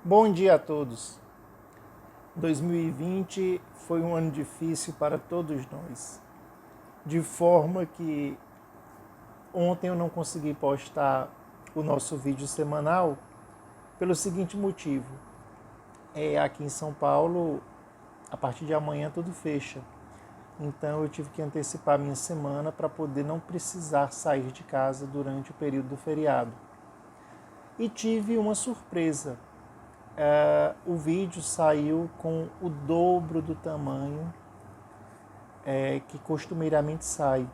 Bom dia a todos. 2020 foi um ano difícil para todos nós, de forma que ontem eu não consegui postar o nosso vídeo semanal pelo seguinte motivo. Aqui em São Paulo, a partir de amanhã tudo fecha. Então eu tive que antecipar minha semana para poder não precisar sair de casa durante o período do feriado. E tive uma surpresa. O vídeo saiu com o dobro do tamanho que costumeiramente sai.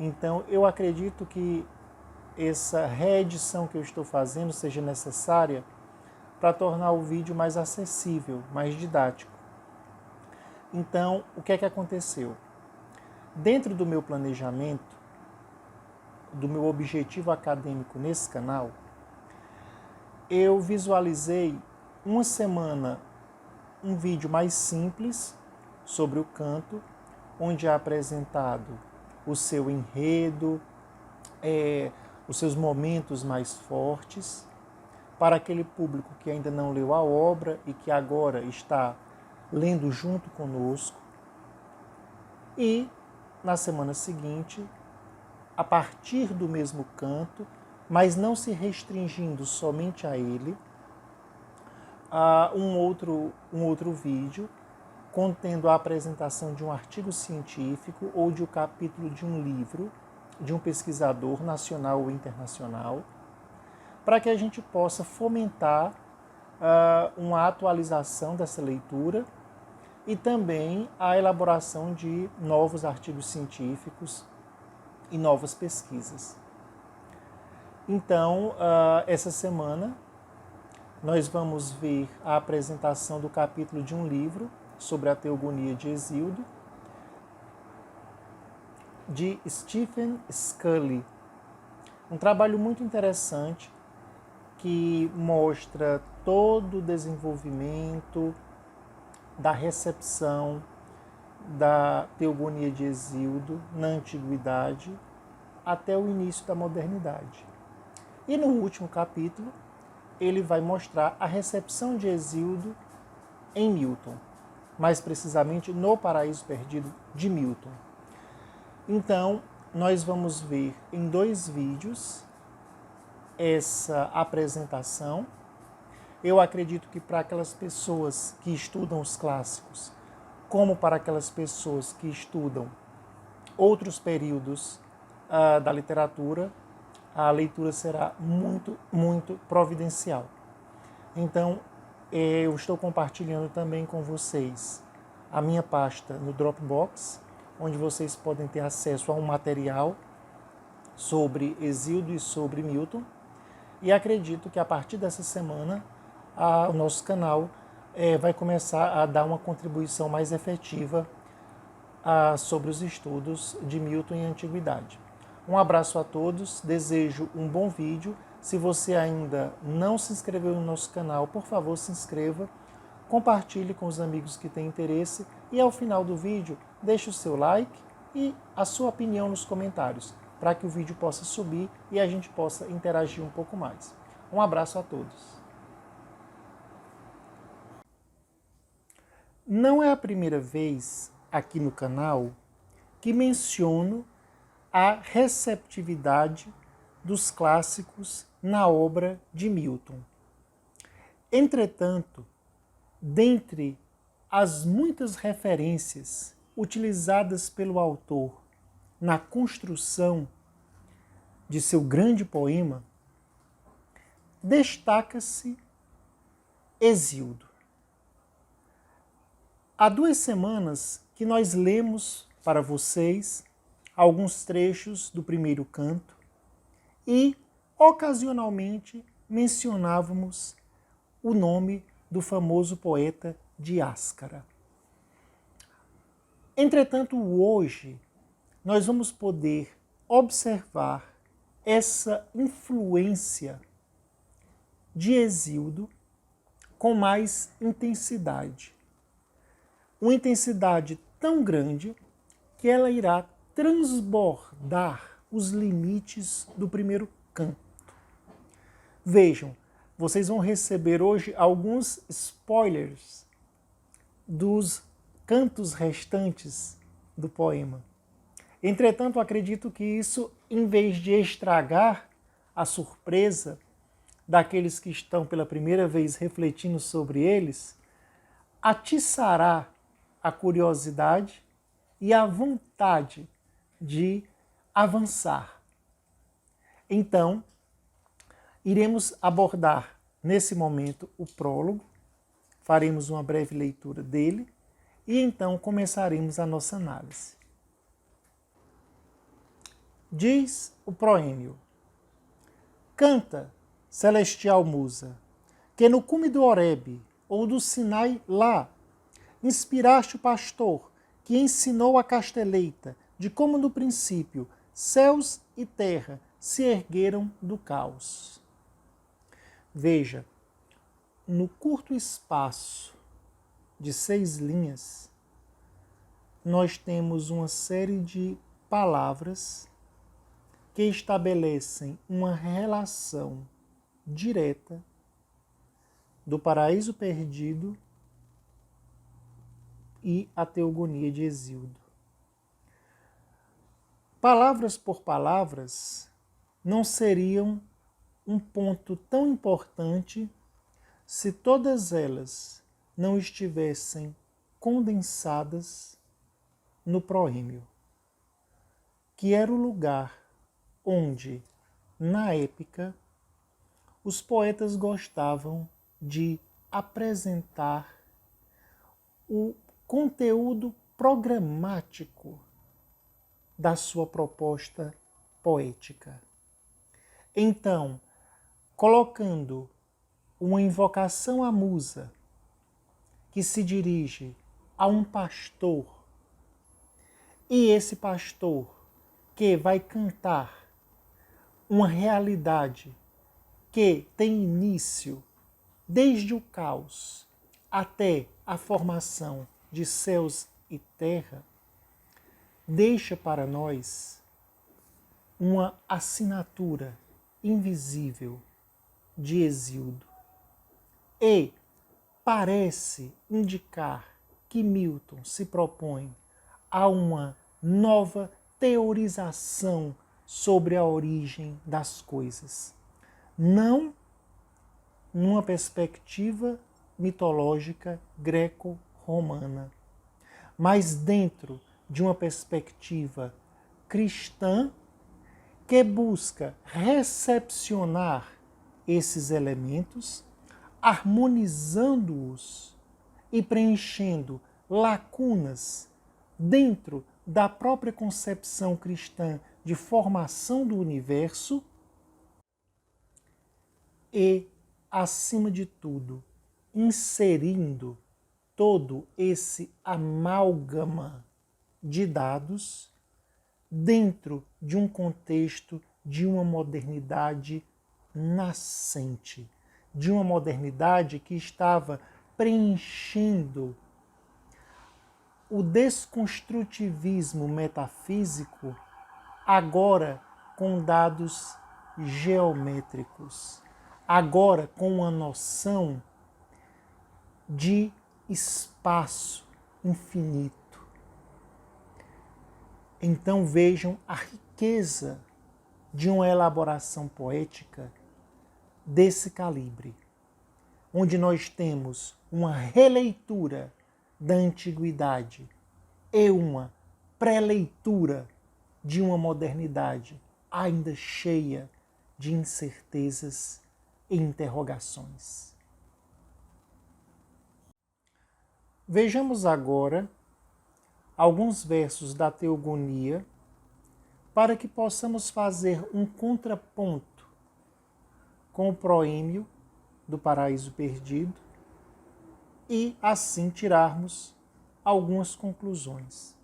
Então eu acredito que essa reedição que eu estou fazendo seja necessária para tornar o vídeo mais acessível, mais didático. Então, o que é que aconteceu? Dentro do meu planejamento, do meu objetivo acadêmico nesse canal, eu visualizei uma semana um vídeo mais simples sobre o canto, onde é apresentado o seu enredo, os seus momentos mais fortes, para aquele público que ainda não leu a obra e que agora está lendo junto conosco. E na semana seguinte, a partir do mesmo canto, mas não se restringindo somente a ele, um outro vídeo contendo a apresentação de um artigo científico ou de um capítulo de um livro de um pesquisador nacional ou internacional, para que a gente possa fomentar uma atualização dessa leitura e também a elaboração de novos artigos científicos e novas pesquisas. Então, essa semana, nós vamos ver a apresentação do capítulo de um livro sobre a Teogonia de Hesíodo, de Stephen Scully. Um trabalho muito interessante que mostra todo o desenvolvimento da recepção da Teogonia de Hesíodo na Antiguidade até o início da modernidade. E no último capítulo, ele vai mostrar a recepção de Hesíodo em Milton, mais precisamente no Paraíso Perdido de Milton. Então, nós vamos ver em 2 vídeos essa apresentação. Eu acredito que para aquelas pessoas que estudam os clássicos, como para aquelas pessoas que estudam outros períodos da literatura, a leitura será muito, muito providencial. Então, eu estou compartilhando também com vocês a minha pasta no Dropbox, onde vocês podem ter acesso a um material sobre Hesíodo e sobre Milton. E acredito que a partir dessa semana, o nosso canal vai começar a dar uma contribuição mais efetiva sobre os estudos de Milton e Antiguidade. Um abraço a todos, desejo um bom vídeo. Se você ainda não se inscreveu no nosso canal, por favor, se inscreva, compartilhe com os amigos que têm interesse e ao final do vídeo, deixe o seu like e a sua opinião nos comentários, para que o vídeo possa subir e a gente possa interagir um pouco mais. Um abraço a todos. Não é a primeira vez aqui no canal que menciono a receptividade dos clássicos na obra de Milton. Entretanto, dentre as muitas referências utilizadas pelo autor na construção de seu grande poema, destaca-se Hesíodo. Há 2 semanas que nós lemos para vocês alguns trechos do primeiro canto e, ocasionalmente, mencionávamos o nome do famoso poeta Diáscara. Entretanto, hoje, nós vamos poder observar essa influência de Hesíodo com mais intensidade. Uma intensidade tão grande que ela irá transbordar os limites do primeiro canto. Vejam, vocês vão receber hoje alguns spoilers dos cantos restantes do poema. Entretanto, acredito que isso, em vez de estragar a surpresa daqueles que estão pela primeira vez refletindo sobre eles, atiçará a curiosidade e a vontade de avançar. Então, iremos abordar nesse momento o prólogo, faremos uma breve leitura dele e então começaremos a nossa análise. Diz o proêmio: canta, celestial musa, que no cume do Horebe ou do Sinai lá, inspiraste o pastor que ensinou a casteleita de como no princípio céus e terra se ergueram do caos. Veja, no curto espaço de 6 linhas, nós temos uma série de palavras que estabelecem uma relação direta do paraíso perdido e a teogonia de Hesíodo. Palavras por palavras não seriam um ponto tão importante se todas elas não estivessem condensadas no proêmio, que era o lugar onde, na épica, os poetas gostavam de apresentar o conteúdo programático da sua proposta poética. Então, colocando uma invocação à musa que se dirige a um pastor, e esse pastor que vai cantar uma realidade que tem início desde o caos até a formação de céus e terra, deixa para nós uma assinatura invisível de Hesíodo e parece indicar que Milton se propõe a uma nova teorização sobre a origem das coisas, não numa perspectiva mitológica greco-romana, mas dentro de uma perspectiva cristã que busca recepcionar esses elementos, harmonizando-os e preenchendo lacunas dentro da própria concepção cristã de formação do universo e, acima de tudo, inserindo todo esse amálgama de dados dentro de um contexto de uma modernidade nascente, de uma modernidade que estava preenchendo o desconstrutivismo metafísico, agora com dados geométricos, agora com uma noção de espaço infinito. Então vejam a riqueza de uma elaboração poética desse calibre, onde nós temos uma releitura da antiguidade e uma pré-leitura de uma modernidade ainda cheia de incertezas e interrogações. Vejamos agora alguns versos da Teogonia para que possamos fazer um contraponto com o proêmio do Paraíso Perdido e assim tirarmos algumas conclusões.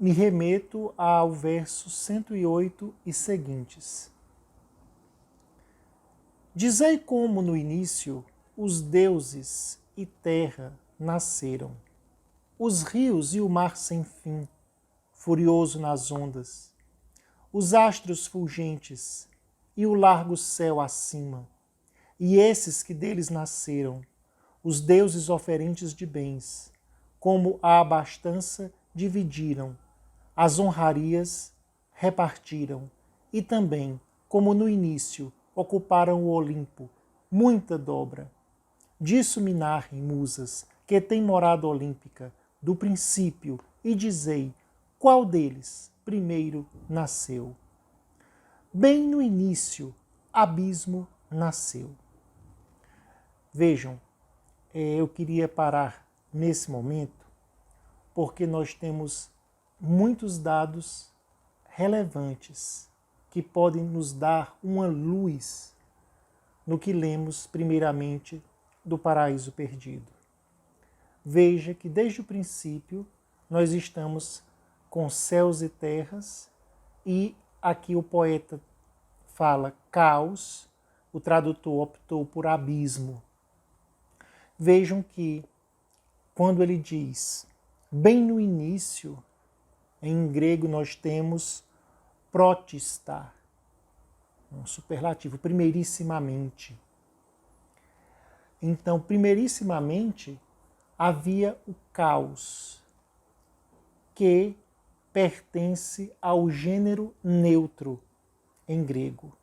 Me remeto ao verso 108 e seguintes. Dizei como no início os deuses e terra nasceram, os rios e o mar sem fim, furioso nas ondas, os astros fulgentes e o largo céu acima, e esses que deles nasceram, os deuses oferentes de bens, como a abastança dividiram, as honrarias repartiram, e também, como no início, ocuparam o Olimpo, muita dobra. Disso me narrem, musas, que tem morada olímpica, do princípio, e dizei, qual deles primeiro nasceu? Bem no início, Abismo nasceu. Vejam, eu queria parar nesse momento, porque nós temos muitos dados relevantes que podem nos dar uma luz no que lemos primeiramente do Paraíso Perdido. Veja que desde o princípio nós estamos com céus e terras, e aqui o poeta fala caos, o tradutor optou por abismo. Vejam que quando ele diz bem no início, em grego nós temos protista, um superlativo, primeirissimamente. Então, primeirissimamente, havia o caos, que pertence ao gênero neutro em grego.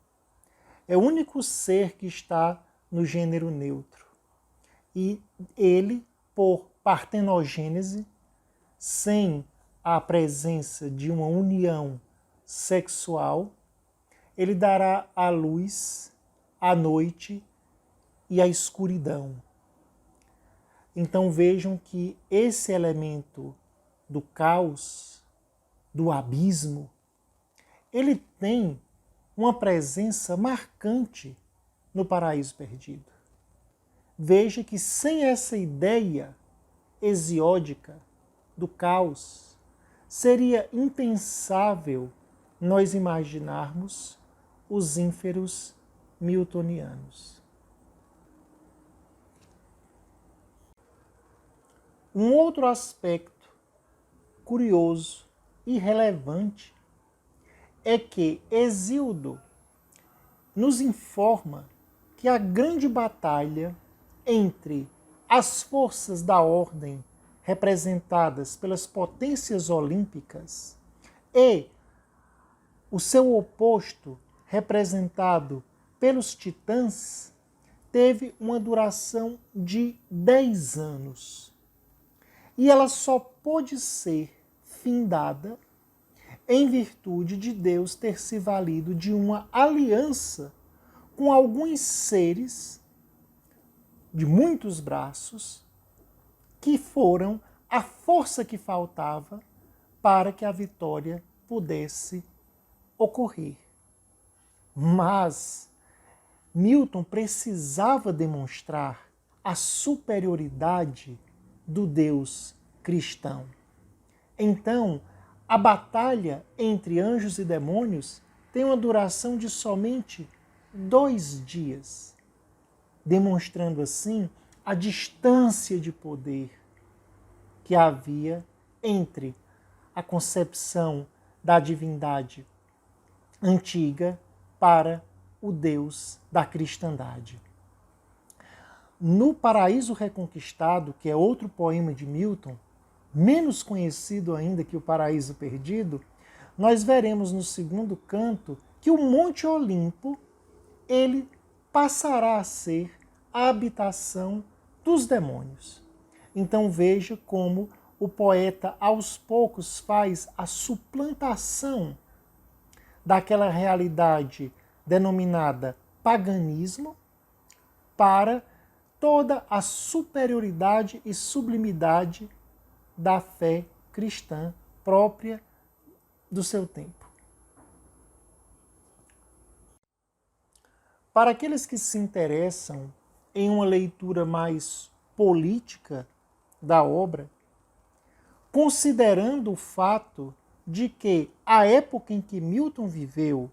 É o único ser que está no gênero neutro. E ele, por partenogênese, sem a presença de uma união sexual, ele dará a luz, a noite e a escuridão. Então vejam que esse elemento do caos, do abismo, ele tem uma presença marcante no Paraíso Perdido. Veja que sem essa ideia hesiódica do caos, seria impensável nós imaginarmos os ínferos miltonianos. Um outro aspecto curioso e relevante é que Hesíodo nos informa que a grande batalha entre as forças da ordem representadas pelas potências olímpicas e o seu oposto, representado pelos titãs, teve uma duração de 10 anos. E ela só pôde ser findada em virtude de Deus ter se valido de uma aliança com alguns seres de muitos braços, que foram a força que faltava para que a vitória pudesse ocorrer. Mas Milton precisava demonstrar a superioridade do Deus cristão. Então, a batalha entre anjos e demônios tem uma duração de somente 2 dias, demonstrando assim a distância de poder que havia entre a concepção da divindade antiga para o Deus da cristandade. No Paraíso Reconquistado, que é outro poema de Milton, menos conhecido ainda que o Paraíso Perdido, nós veremos no segundo canto que o Monte Olimpo ele passará a ser a habitação dos demônios. Então veja como o poeta aos poucos faz a suplantação daquela realidade denominada paganismo para toda a superioridade e sublimidade da fé cristã própria do seu tempo. Para aqueles que se interessam em uma leitura mais política da obra, considerando o fato de que a época em que Milton viveu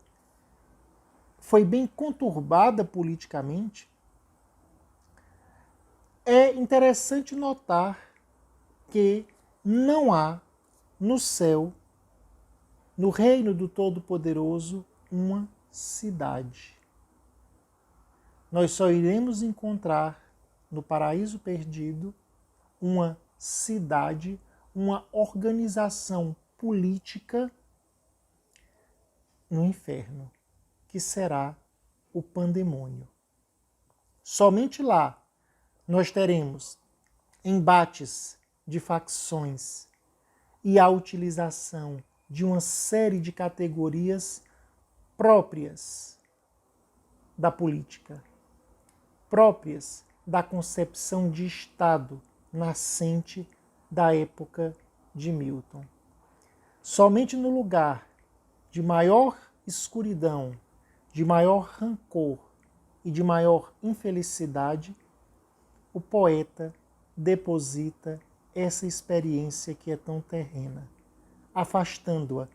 foi bem conturbada politicamente, é interessante notar que não há no céu, no reino do Todo-Poderoso, uma cidade. nós só iremos encontrar no paraíso perdido uma cidade, uma organização política no inferno, que será o pandemônio. Somente lá nós teremos embates de facções e a utilização de uma série de categorias próprias da política, próprias da concepção de Estado nascente da época de Milton. Somente no lugar de maior escuridão, de maior rancor e de maior infelicidade, o poeta deposita essa experiência que é tão terrena, afastando-a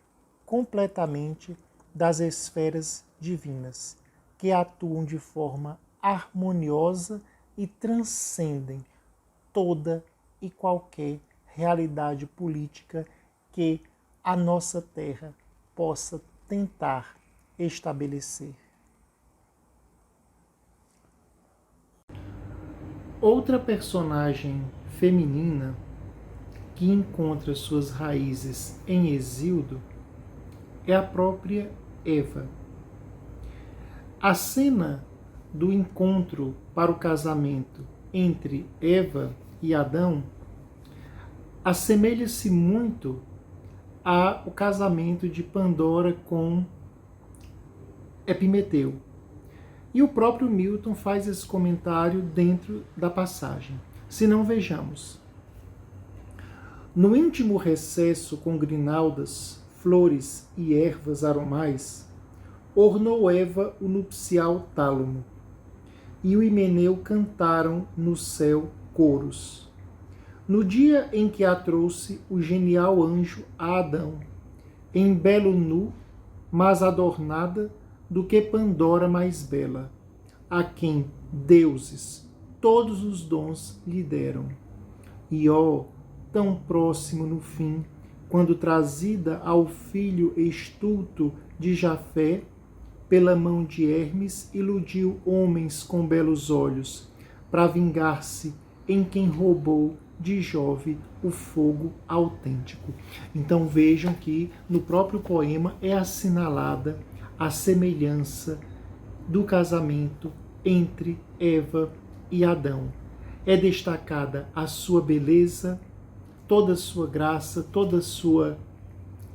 completamente das esferas divinas, que atuam de forma harmoniosa e transcendem toda e qualquer realidade política que a nossa terra possa tentar estabelecer. Outra personagem feminina que encontra suas raízes em Hesíodo é a própria Eva. A cena do encontro para o casamento entre Eva e Adão assemelha-se muito ao casamento de Pandora com Epimeteu. E o próprio Milton faz esse comentário dentro da passagem. Se não, vejamos. No íntimo recesso com grinaldas, flores e ervas aromais, ornou Eva o nupcial tálamo, e o Himeneu cantaram no céu coros. No dia em que a trouxe o genial anjo a Adão, em belo nu, mas adornada do que Pandora mais bela, a quem deuses todos os dons lhe deram. E ó, tão próximo no fim, quando trazida ao filho estulto de Jafé, pela mão de Hermes, iludiu homens com belos olhos, para vingar-se em quem roubou de Jove o fogo autêntico. Então vejam que no próprio poema é assinalada a semelhança do casamento entre Eva e Adão. É destacada a sua beleza, toda a sua graça, toda a sua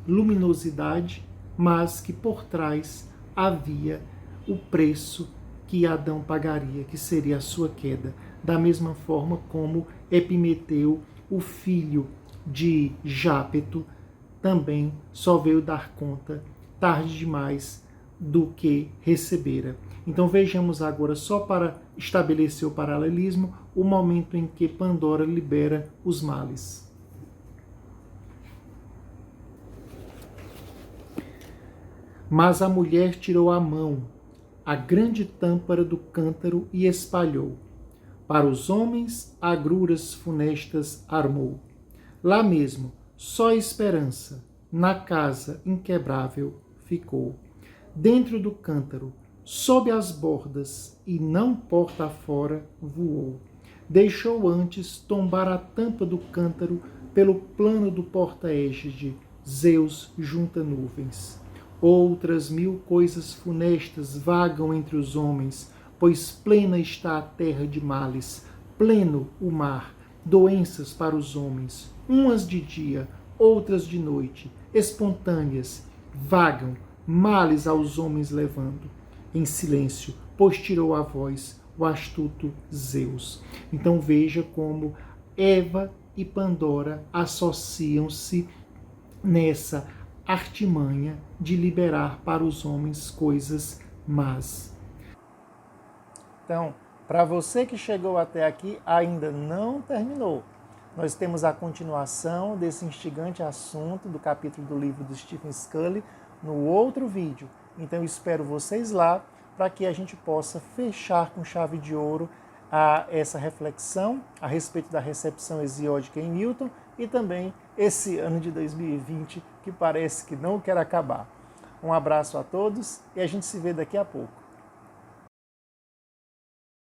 luminosidade, mas que por trás havia o preço que Adão pagaria, que seria a sua queda. Da mesma forma como Epimeteu, o filho de Jápeto, também só veio dar conta tarde demais do que recebera. Então vejamos agora, só para estabelecer o paralelismo, o momento em que Pandora libera os males. Mas a mulher tirou a mão, a grande tâmpara do cântaro e espalhou. Para os homens, agruras funestas armou. Lá mesmo, só esperança, na casa inquebrável ficou. Dentro do cântaro, sob as bordas, e não porta afora, voou. Deixou antes tombar a tampa do cântaro pelo plano do porta-égide. Zeus junta nuvens. Outras 1000 coisas funestas vagam entre os homens, pois plena está a terra de males, pleno o mar, doenças para os homens, umas de dia, outras de noite, espontâneas, vagam, males aos homens levando. Em silêncio, pois tirou a voz o astuto Zeus. Então veja como Eva e Pandora associam-se nessa artimanha de liberar para os homens coisas más. Então, para você que chegou até aqui, ainda não terminou. Nós temos a continuação desse instigante assunto do capítulo do livro do Stephen Scully no outro vídeo. Então, eu espero vocês lá para que a gente possa fechar com chave de ouro essa reflexão a respeito da recepção hesiódica em Milton e também esse ano de 2020 que parece que não quer acabar. Um abraço a todos e a gente se vê daqui a pouco.